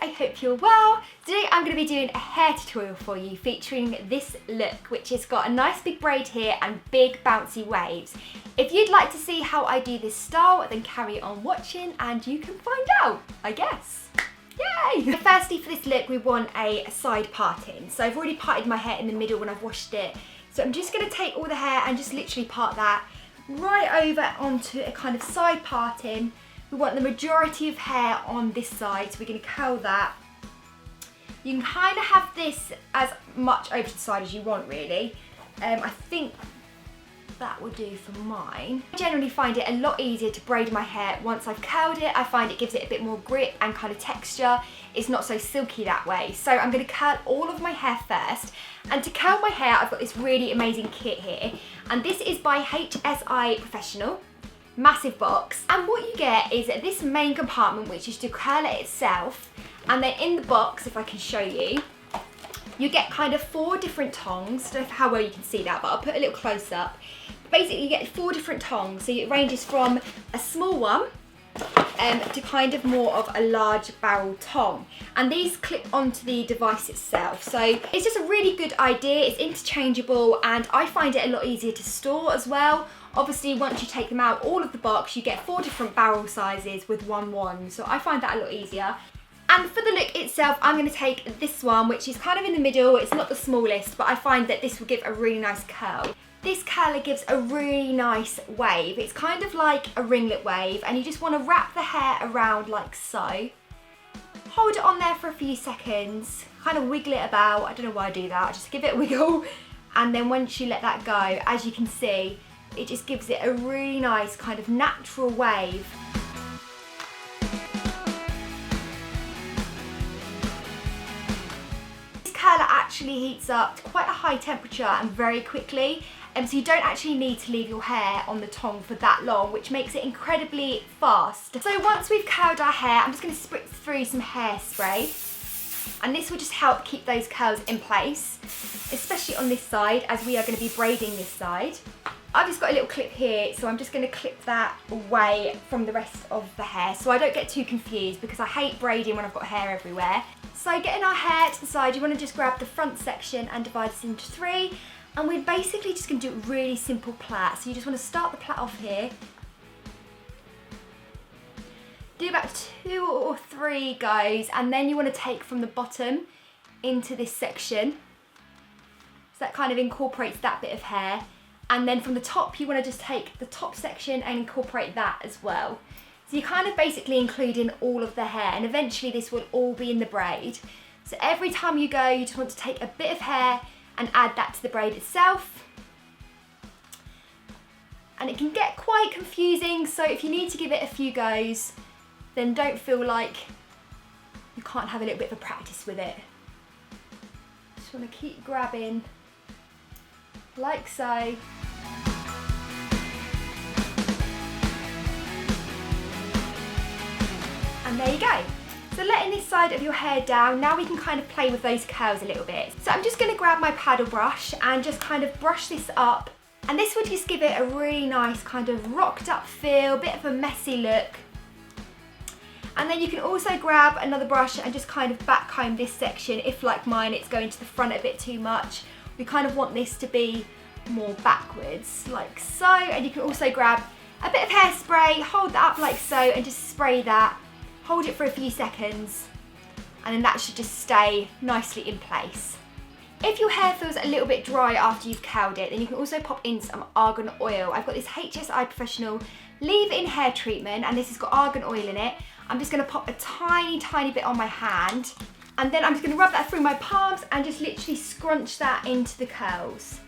I hope you're well. Today I'm going to be doing a hair tutorial for you featuring this look, which has got a nice big braid here and big bouncy waves. If you'd like to see how I do this style, then carry on watching and you can find out, I guess. Yay! Firstly, for this look we want a side parting. So I've already parted my hair in the middle when I've washed it. So I'm just going to take all the hair and just literally part that right over onto a kind of side parting. We want the majority of hair on this side, so we're going to curl that. You can kind of have this as much over to the side as you want, really. I think that will do for mine. I generally find it a lot easier to braid my hair once I've curled it. I find it gives it a bit more grip and kind of texture. It's not so silky that way. So I'm going to curl all of my hair first. And to curl my hair, I've got this really amazing kit here. And this is by HSI Professional. Massive box, and what you get is this main compartment, which is to curl it itself, and then in the box, if I can show you, you get kind of 4 different tongs. I don't know how well you can see that, but I'll put a little close up. Basically you get 4 different tongs, so it ranges from a small one to kind of more of a large barrel tong, and these clip onto the device itself. So it's just a really good idea. It's interchangeable and I find it a lot easier to store as well. Obviously, once you take them out all of the box, you get 4 different barrel sizes with one wand, so I find that a lot easier. And for the look itself, I'm going to take this one, which is kind of in the middle. It's not the smallest, but I find that this will give a really nice curl. This curler gives a really nice wave. It's kind of like a ringlet wave, and you just want to wrap the hair around like so. Hold it on there for a few seconds, kind of wiggle it about. I don't know why I do that, I just give it a wiggle. And then once you let that go, as you can see, it just gives it a really nice kind of natural wave. This curler actually heats up to quite a high temperature and very quickly, so you don't actually need to leave your hair on the tong for that long, which makes it incredibly fast. So once we've curled our hair, I'm just going to spritz through some hairspray, and this will just help keep those curls in place, especially on this side, as we are going to be braiding this side. I've just got a little clip here, so I'm just going to clip that away from the rest of the hair so I don't get too confused, because I hate braiding when I've got hair everywhere. So getting our hair to the side, you want to just grab the front section and divide this into 3, and we're basically just going to do a really simple plait. So you just want to start the plait off here. Do about 2 or 3 goes, and then you want to take from the bottom into this section. So that kind of incorporates that bit of hair. And then from the top, you want to just take the top section and incorporate that as well. So you're kind of basically including all of the hair, and eventually this will all be in the braid. So every time you go, you just want to take a bit of hair and add that to the braid itself. And it can get quite confusing, so if you need to give it a few goes, then don't feel like you can't have a little bit of a practice with it. Just want to keep grabbing like so. And there you go. So letting this side of your hair down, now we can kind of play with those curls a little bit. So I'm just going to grab my paddle brush and just kind of brush this up, and this would just give it a really nice kind of rocked up feel, bit of a messy look. And then you can also grab another brush and just kind of backcomb this section if, like mine, it's going to the front a bit too much. We kind of want this to be more backwards, like so. And you can also grab a bit of hairspray, hold that up like so, and just spray that. Hold it for a few seconds, and then that should just stay nicely in place. If your hair feels a little bit dry after you've curled it, then you can also pop in some argan oil. I've got this HSI Professional leave-in hair treatment, and this has got argan oil in it. I'm just going to pop a tiny bit on my hand, and then I'm just going to rub that through my palms and just literally scrunch that into the curls.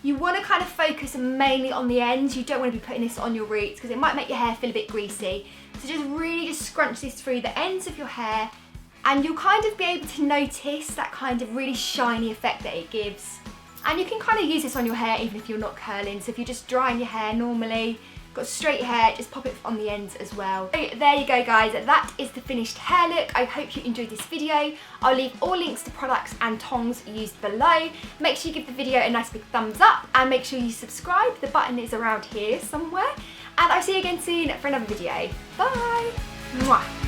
You want to kind of focus mainly on the ends. You don't want to be putting this on your roots because it might make your hair feel a bit greasy. So just really scrunch this through the ends of your hair, and you'll kind of be able to notice that kind of really shiny effect that it gives. And you can kind of use this on your hair even if you're not curling. So if you're just drying your hair normally, got straight hair, just pop it on the ends as well. So there you go guys, that is the finished hair look. I hope you enjoyed this video. I'll leave all links to products and tongs used below. Make sure you give the video a nice big thumbs up and make sure you subscribe. The button is around here somewhere. And I'll see you again soon for another video. Bye! Mwah.